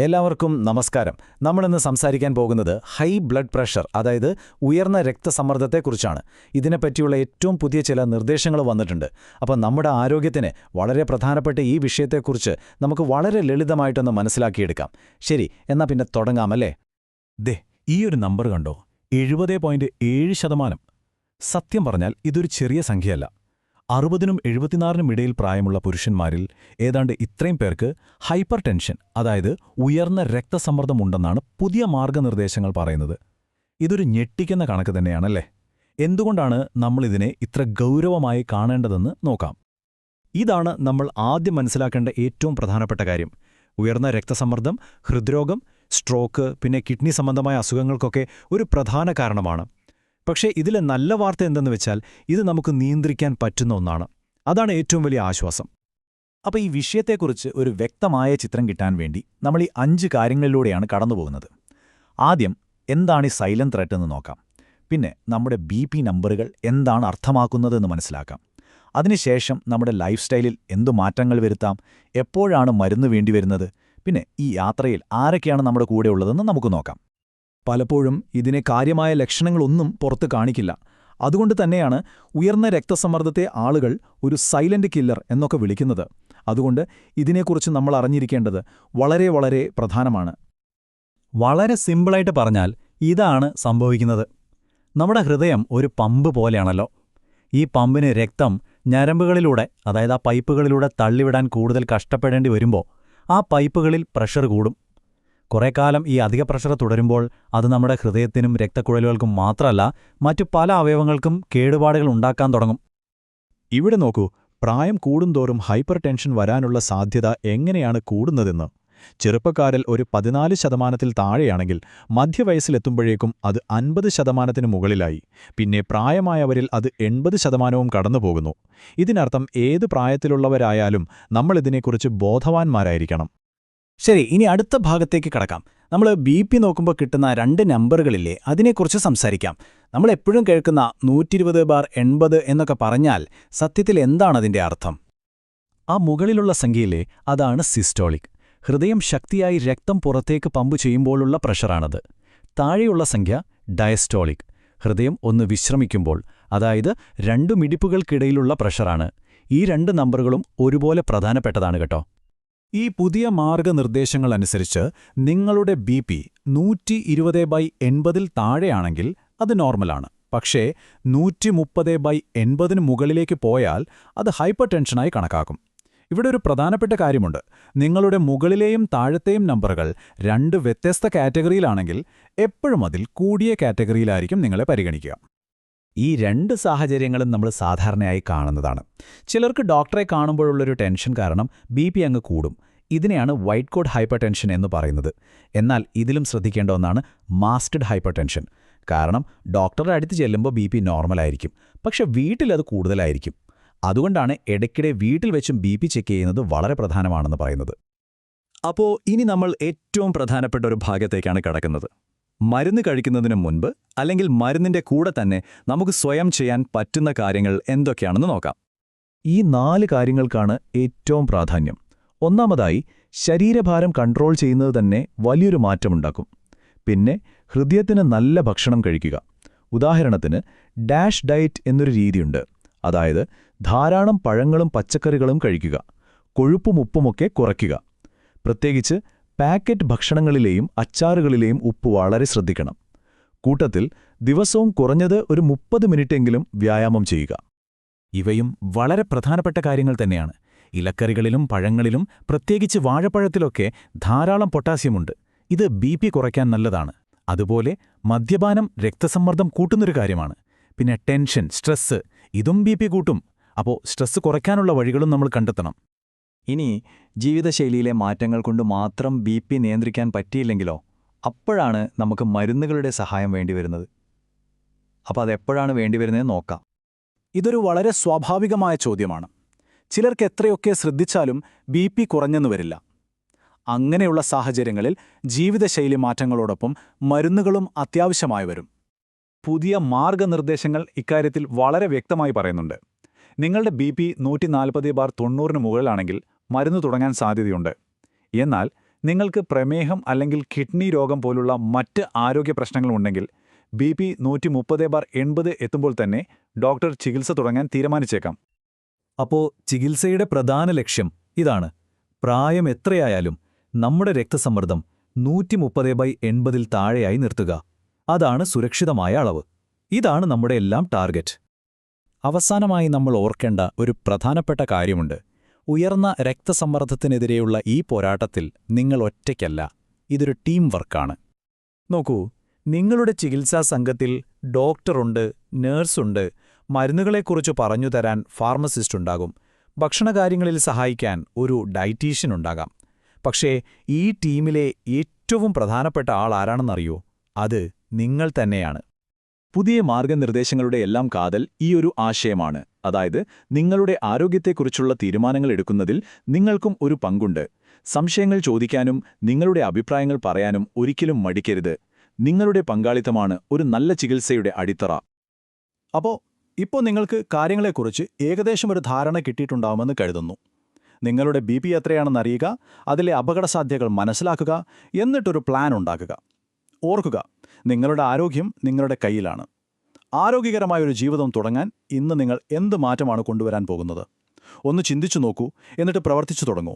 എല്ലാവർക്കും നമസ്കാരം. നമ്മളിന്ന് സംസാരിക്കാൻ പോകുന്നത് ഹൈ ബ്ലഡ് പ്രഷർ, അതായത് ഉയർന്ന രക്തസമ്മർദ്ദത്തെക്കുറിച്ചാണ്. ഇതിനെപ്പറ്റിയുള്ള ഏറ്റവും പുതിയ ചില നിർദ്ദേശങ്ങൾ വന്നിട്ടുണ്ട്. അപ്പോൾ നമ്മുടെ ആരോഗ്യത്തിന് വളരെ പ്രധാനപ്പെട്ട ഈ വിഷയത്തെക്കുറിച്ച് നമുക്ക് വളരെ ലളിതമായിട്ടൊന്ന് മനസ്സിലാക്കിയെടുക്കാം. ശരി, എന്നാൽ പിന്നെ തുടങ്ങാമല്ലേ? ഈയൊരു നമ്പർ കണ്ടോ? 70.7%. സത്യം പറഞ്ഞാൽ ഇതൊരു ചെറിയ സംഖ്യയല്ല. 60നും 74നും ഇടയിൽ പ്രായമുള്ള പുരുഷന്മാരിൽ ഏതാണ്ട് ഇത്രയും പേർക്ക് ഹൈപ്പർ ടെൻഷൻ, അതായത് ഉയർന്ന രക്തസമ്മർദ്ദമുണ്ടെന്നാണ് പുതിയ മാർഗനിർദ്ദേശങ്ങൾ പറയുന്നത്. ഇതൊരു ഞെട്ടിക്കുന്ന കണക്ക് തന്നെയാണല്ലേ? എന്തുകൊണ്ടാണ് നമ്മളിതിനെ ഇത്ര ഗൗരവമായി കാണേണ്ടതെന്ന് നോക്കാം. ഇതാണ് നമ്മൾ ആദ്യം മനസ്സിലാക്കേണ്ട ഏറ്റവും പ്രധാനപ്പെട്ട കാര്യം. ഉയർന്ന രക്തസമ്മർദ്ദം ഹൃദ്രോഗം, സ്ട്രോക്ക്, പിന്നെ കിഡ്നി സംബന്ധമായ അസുഖങ്ങൾക്കൊക്കെ ഒരു പ്രധാന കാരണമാണ്. പക്ഷേ ഇതിലെ നല്ല വാർത്ത എന്തെന്ന് വെച്ചാൽ ഇത് നമുക്ക് നിയന്ത്രിക്കാൻ പറ്റുന്ന ഒന്നാണ്. അതാണ് ഏറ്റവും വലിയ ആശ്വാസം. അപ്പോൾ ഈ വിഷയത്തെക്കുറിച്ച് ഒരു വ്യക്തമായ ചിത്രം കിട്ടാൻ വേണ്ടി നമ്മൾ ഈ 5 കാര്യങ്ങളിലൂടെയാണ് കടന്നുപോകുന്നത്. ആദ്യം എന്താണ് ഈ സൈലന്റ് ത്രെറ്റ് എന്ന് നോക്കാം. പിന്നെ നമ്മുടെ BP നമ്പറുകൾ എന്താണ് അർത്ഥമാക്കുന്നതെന്ന് മനസ്സിലാക്കാം. അതിനുശേഷം നമ്മുടെ ലൈഫ് സ്റ്റൈലിൽ എന്തു മാറ്റങ്ങൾ വരുത്താം, എപ്പോഴാണ് മരുന്ന് വേണ്ടിവരുന്നത്, പിന്നെ ഈ യാത്രയിൽ ആരൊക്കെയാണ് നമ്മുടെ കൂടെയുള്ളതെന്ന് നമുക്ക് നോക്കാം. പലപ്പോഴും ഇതിനെ കാര്യമായ ലക്ഷണങ്ങളൊന്നും പുറത്ത് കാണിക്കില്ല. അതുകൊണ്ട് തന്നെയാണ് ഉയർന്ന രക്തസമ്മർദ്ദത്തെ ആളുകൾ ഒരു സൈലന്റ് കില്ലർ എന്നൊക്കെ വിളിക്കുന്നത്. അതുകൊണ്ട് ഇതിനെക്കുറിച്ച് നമ്മൾ അറിഞ്ഞിരിക്കേണ്ടത് വളരെ വളരെ പ്രധാനമാണ്. വളരെ സിമ്പിളായിട്ട് പറഞ്ഞാൽ ഇതാണ് സംഭവിക്കുന്നത്. നമ്മുടെ ഹൃദയം ഒരു പമ്പ് പോലെയാണല്ലോ. ഈ പമ്പിന് രക്തം ഞരമ്പുകളിലൂടെ, അതായത് ആ പൈപ്പുകളിലൂടെ തള്ളിവിടാൻ കൂടുതൽ കഷ്ടപ്പെടേണ്ടി വരുമ്പോൾ ആ പൈപ്പുകളിൽ പ്രഷർ കൂടും. കുറേക്കാലം ഈ അധിക പ്രഷർ തുടരുമ്പോൾ അത് നമ്മുടെ ഹൃദയത്തിനും രക്തക്കുഴലുകൾക്കും മാത്രമല്ല മറ്റു പല അവയവങ്ങൾക്കും കേടുപാടുകൾ ഉണ്ടാക്കാൻ തുടങ്ങും. ഇവിടെ നോക്കൂ, പ്രായം കൂടുന്തോറും ഹൈപ്പർ ടെൻഷൻ വരാനുള്ള സാധ്യത എങ്ങനെയാണ് കൂടുന്നതെന്ന്. ചെറുപ്പക്കാരിൽ ഒരു 14% താഴെയാണെങ്കിൽ മധ്യവയസ്സിലെത്തുമ്പോഴേക്കും അത് 50% മുകളിലായി. പിന്നെ പ്രായമായവരിൽ അത് 80% കടന്നുപോകുന്നു. ഇതിനർത്ഥം ഏത് പ്രായത്തിലുള്ളവരായാലും നമ്മളിതിനെക്കുറിച്ച് ബോധവാന്മാരായിരിക്കണം. ശരി, ഇനി അടുത്ത ഭാഗത്തേക്ക് കടക്കാം. നമ്മൾ BP നോക്കുമ്പോൾ കിട്ടുന്ന 2 നമ്പറുകളില്ലേ, അതിനെക്കുറിച്ച് സംസാരിക്കാം. നമ്മളെപ്പോഴും കേൾക്കുന്ന 120/80 എന്നൊക്കെ പറഞ്ഞാൽ സത്യത്തിൽ എന്താണതിൻ്റെ അർത്ഥം? ആ മുകളിലുള്ള സംഖ്യയിലെ അതാണ് സിസ്റ്റോളിക്. ഹൃദയം ശക്തിയായി രക്തം പുറത്തേക്ക് പമ്പ് ചെയ്യുമ്പോഴുള്ള പ്രഷറാണത്. താഴെയുള്ള സംഖ്യ ഡയസ്റ്റോളിക്. ഹൃദയം ഒന്ന് വിശ്രമിക്കുമ്പോൾ, അതായത് 2 മിടിപ്പുകൾക്കിടയിലുള്ള പ്രഷറാണ്. ഈ 2 നമ്പറുകളും ഒരുപോലെ പ്രധാനപ്പെട്ടതാണ് കേട്ടോ. ഈ പുതിയ മാർഗനിർദ്ദേശങ്ങളനുസരിച്ച് നിങ്ങളുടെ BP 120/80 താഴെയാണെങ്കിൽ അത് നോർമലാണ്. പക്ഷേ 130/80 മുകളിലേക്ക് പോയാൽ അത് ഹൈപ്പർ ടെൻഷനായി കണക്കാക്കും. ഇവിടെ ഒരു പ്രധാനപ്പെട്ട കാര്യമുണ്ട്. നിങ്ങളുടെ മുകളിലെയും താഴത്തെയും നമ്പറുകൾ 2 വ്യത്യസ്ത കാറ്റഗറിയിലാണെങ്കിൽ എപ്പോഴും അതിൽ കൂടിയ കാറ്റഗറിയിലായിരിക്കും നിങ്ങളെ പരിഗണിക്കുക. ഈ 2 സാഹചര്യങ്ങളും നമ്മൾ സാധാരണയായി കാണുന്നതാണ്. ചിലർക്ക് ഡോക്ടറെ കാണുമ്പോഴുള്ളൊരു ടെൻഷൻ കാരണം BP അങ്ങ് കൂടും. ഇതിനെയാണ് വൈറ്റ് കോട്ട് ഹൈപ്പർ ടെൻഷൻ എന്ന് പറയുന്നത്. എന്നാൽ ഇതിലും ശ്രദ്ധിക്കേണ്ട ഒന്നാണ് മാസ്ക്ഡ് ഹൈപ്പർ ടെൻഷൻ. കാരണം ഡോക്ടറുടെ അടുത്ത് ചെല്ലുമ്പോൾ BP നോർമലായിരിക്കും, പക്ഷെ വീട്ടിലത് കൂടുതലായിരിക്കും. അതുകൊണ്ടാണ് ഇടയ്ക്കിടെ വീട്ടിൽ വെച്ചും BP ചെക്ക് ചെയ്യുന്നത് വളരെ പ്രധാനമാണെന്ന് പറയുന്നത്. അപ്പോൾ ഇനി നമ്മൾ ഏറ്റവും പ്രധാനപ്പെട്ട ഒരു ഭാഗത്തേക്കാണ് കടക്കുന്നത്. മരുന്ന് കഴിക്കുന്നതിന് മുൻപ് അല്ലെങ്കിൽ മരുന്നിന്റെ കൂടെ തന്നെ നമുക്ക് സ്വയം ചെയ്യാൻ പറ്റുന്ന കാര്യങ്ങൾ എന്തൊക്കെയാണെന്ന് നോക്കാം. ഈ 4 കാര്യങ്ങൾക്കാണ് ഏറ്റവും പ്രാധാന്യം. ഒന്നാമതായി, ശരീരഭാരം കൺട്രോൾ ചെയ്യുന്നത് തന്നെ വലിയൊരു മാറ്റമുണ്ടാക്കും. പിന്നെ ഹൃദയത്തിന് നല്ല ഭക്ഷണം കഴിക്കുക. ഉദാഹരണത്തിന് ഡാഷ് ഡയറ്റ് എന്നൊരു രീതിയുണ്ട്. അതായത് ധാരാളം പഴങ്ങളും പച്ചക്കറികളും കഴിക്കുക. കൊഴുപ്പും ഉപ്പുമൊക്കെ കുറയ്ക്കുക. പ്രത്യേകിച്ച് പാക്കറ്റ് ഭക്ഷണങ്ങളിലെയും അച്ചാറുകളിലെയും ഉപ്പ് വളരെ ശ്രദ്ധിക്കണം. കൂട്ടത്തിൽ ദിവസവും കുറഞ്ഞത് ഒരു 30 മിനിറ്റെങ്കിലും വ്യായാമം ചെയ്യുക. ഇവയും വളരെ പ്രധാനപ്പെട്ട കാര്യങ്ങൾ തന്നെയാണ്. ഇലക്കറികളിലും പഴങ്ങളിലും, പ്രത്യേകിച്ച് വാഴപ്പഴത്തിലൊക്കെ ധാരാളം പൊട്ടാസ്യമുണ്ട്. ഇത് BP കുറയ്ക്കാൻ നല്ലതാണ്. അതുപോലെ മദ്യപാനം രക്തസമ്മർദ്ദം കൂട്ടുന്നൊരു കാര്യമാണ്. പിന്നെ ടെൻഷൻ, സ്ട്രെസ്സ്, ഇതും BP കൂട്ടും. അപ്പോൾ സ്ട്രെസ്സ് കുറയ്ക്കാനുള്ള വഴികളും നമ്മൾ കണ്ടെത്തണം. ഇനി ജീവിതശൈലിയിലെ മാറ്റങ്ങൾ കൊണ്ട് മാത്രം BP നിയന്ത്രിക്കാൻ പറ്റിയില്ലെങ്കിലോ? അപ്പോഴാണ് നമുക്ക് മരുന്നുകളുടെ സഹായം വേണ്ടിവരുന്നത്. അപ്പോൾ അതെപ്പോഴാണ് വേണ്ടിവരുന്നതെന്ന് നോക്കാം. ഇതൊരു വളരെ സ്വാഭാവികമായ ചോദ്യമാണ്. ചിലർക്ക് എത്രയൊക്കെ ശ്രദ്ധിച്ചാലും BP കുറഞ്ഞെന്നു വരില്ല. അങ്ങനെയുള്ള സാഹചര്യങ്ങളിൽ ജീവിതശൈലി മാറ്റങ്ങളോടൊപ്പം മരുന്നുകളും അത്യാവശ്യമായി വരും. പുതിയ മാർഗനിർദ്ദേശങ്ങൾ ഇക്കാര്യത്തിൽ വളരെ വ്യക്തമായി പറയുന്നുണ്ട്. നിങ്ങളുടെ BP 140/90 മുകളിലാണെങ്കിൽ മരുന്ന് തുടങ്ങാൻ സാധ്യതയുണ്ട്. എന്നാൽ നിങ്ങൾക്ക് പ്രമേഹം അല്ലെങ്കിൽ കിഡ്നി രോഗം പോലുള്ള മറ്റ് ആരോഗ്യ പ്രശ്നങ്ങളുണ്ടെങ്കിൽ BP 130/80 എത്തുമ്പോൾ തന്നെ ഡോക്ടർ ചികിത്സ തുടങ്ങാൻ തീരുമാനിച്ചേക്കാം. അപ്പോൾ ചികിത്സയുടെ പ്രധാന ലക്ഷ്യം ഇതാണ്: പ്രായം എത്രയായാലും നമ്മുടെ രക്തസമ്മർദ്ദം 130/80 താഴെയായി നിർത്തുക. അതാണ് സുരക്ഷിതമായ അളവ്. ഇതാണ് നമ്മുടെ എല്ലാം ടാർഗറ്റ്. അവസാനമായി നമ്മൾ ഓർക്കേണ്ട ഒരു പ്രധാനപ്പെട്ട കാര്യമുണ്ട്. ഉയർന്ന രക്തസമ്മർദ്ദത്തിനെതിരെയുള്ള ഈ പോരാട്ടത്തിൽ നിങ്ങൾ ഒറ്റയ്ക്കല്ല. ഇതൊരു ടീം വർക്കാണ്. നോക്കൂ, നിങ്ങളുടെ ചികിത്സാ സംഘത്തിൽ ഡോക്ടറുണ്ട്, നേഴ്സുണ്ട്, മരുന്നുകളെക്കുറിച്ച് പറഞ്ഞു തരാൻ ഫാർമസിസ്റ്റുണ്ടാകും, ഭക്ഷണകാര്യങ്ങളിൽ സഹായിക്കാൻ ഒരു ഡയറ്റീഷ്യൻ ഉണ്ടാകാം. പക്ഷേ ഈ ടീമിലെ ഏറ്റവും പ്രധാനപ്പെട്ട ആൾ ആരാണെന്നറിയോ? അത് നിങ്ങൾ തന്നെയാണ്. പുതിയ മാർഗനിർദ്ദേശങ്ങളുടെ എല്ലാം കാതൽ ഈ ഒരു ആശയമാണ്. അതായത്, നിങ്ങളുടെ ആരോഗ്യത്തെക്കുറിച്ചുള്ള തീരുമാനങ്ങൾ എടുക്കുന്നതിൽ നിങ്ങൾക്കും ഒരു പങ്കുണ്ട്. സംശയങ്ങൾ ചോദിക്കാനും നിങ്ങളുടെ അഭിപ്രായങ്ങൾ പറയാനും ഒരിക്കലും മടിക്കരുത്. നിങ്ങളുടെ പങ്കാളിത്തമാണ് ഒരു നല്ല ചികിത്സയുടെ അടിത്തറ. ഇപ്പോൾ നിങ്ങൾക്ക് കാര്യങ്ങളെക്കുറിച്ച് ഏകദേശം ഒരു ധാരണ കിട്ടിയിട്ടുണ്ടാവുമെന്ന് കരുതുന്നു. നിങ്ങളുടെ BP എത്രയാണെന്നറിയുക, അതിലെ അപകടസാധ്യതകൾ മനസ്സിലാക്കുക, എന്നിട്ടൊരു പ്ലാൻ ഉണ്ടാക്കുക. ഓർക്കുക, നിങ്ങളുടെ ആരോഗ്യം നിങ്ങളുടെ കയ്യിലാണ്. ആരോഗ്യകരമായൊരു ജീവിതം തുടങ്ങാൻ ഇന്ന് നിങ്ങൾ എന്ത് മാറ്റമാണ് കൊണ്ടുവരാൻ പോകുന്നത്? ഒന്ന് ചിന്തിച്ചു നോക്കൂ, എന്നിട്ട് പ്രവർത്തിച്ചു തുടങ്ങൂ.